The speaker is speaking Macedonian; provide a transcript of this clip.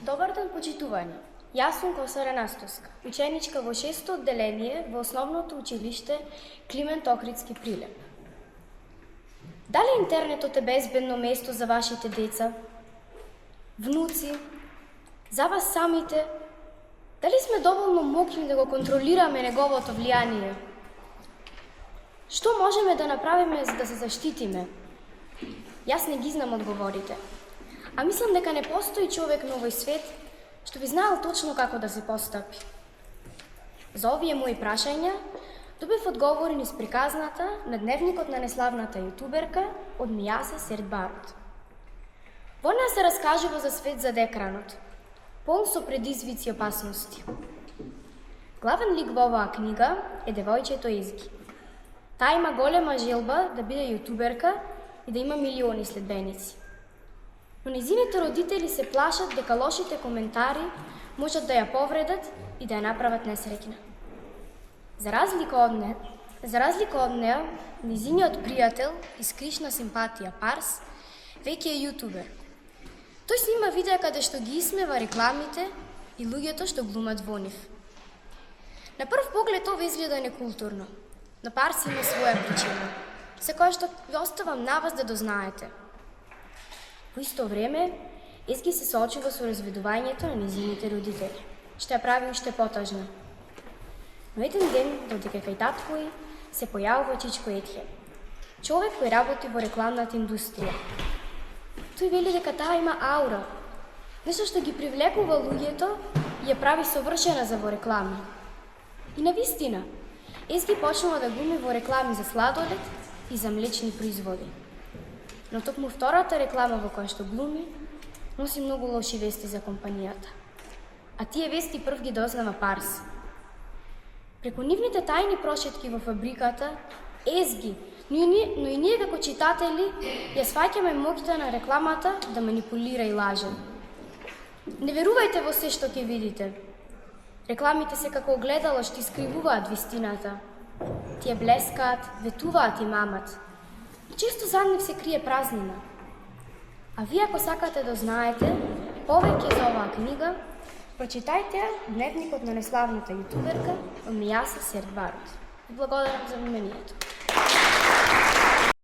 Добар ден, почитувани! Јас сум Косара Настоска, ученичка во 6-то одделение во основното училиште Климент Охридски Прилеп. Дали интернетот е безбедно место за вашите деца, внуци, за вас самите? Дали сме доволно мокри да го контролираме неговото влијание? Што можеме да направиме за да се заштитиме? Јас не ги знам одговорите. А мислам дека не постои човек на овој свет што би знаел точно како да се постапи. За овие мои прашања добив одговори низ приказната на дневникот на неславната јутуберка од Мијаса Сердбарот. Во неа се раскажува за свет зад екранот, полн со предизвици и опасности. Главен лик во оваа книга е девојчето Езги. Таа има голема желба да биде јутуберка и да има милиони следбеници. Но незините родители се плашат дека лошите коментари можат да ја повредат и да ја направат несреќна. За разлика од неа, незиниот пријател и скришна симпатија Парс веќе е јутубер. Тој снима видеа каде што ги исмева рекламите и луѓето што глумат во нив. На прв поглед ова изгледа некултурно, но Парс има своја причина, за која што ви оставам на вас да дознаете. Во исто време, Езги се соочува со разведувањето на незините родители, што ја прави уште потажна. Но еден ден, додека кај татко ѝ, се појавува Чичко Етхе, човек кој работи во рекламната индустрија. Тој вели дека таа има аура, нешто што ги привлекува луѓето и ја прави совршена за во реклами. И навистина, Езги почнува да глуми во реклами за сладолед и за млечни производи. Но токму втората реклама во која што глуми, носи многу лоши вести за компанијата. А тие вести прв ги дознава Парс. Преку нивните тајни прошетки во фабриката, Езги, но и ние како читатели, ја сваќаме моќта на рекламата да манипулира и лаже. Не верувајте во се што ќе видите. Рекламите се како огледало што искривуваат вистината. Тие блескаат, ветуваат и мамат. И често за нив се крие празнина. А вие ако сакате да знаете повеќе за оваа книга, прочитајте дневникот на неславната јутуберка од Мијаса Сердбарот. Благодарам за вниманието.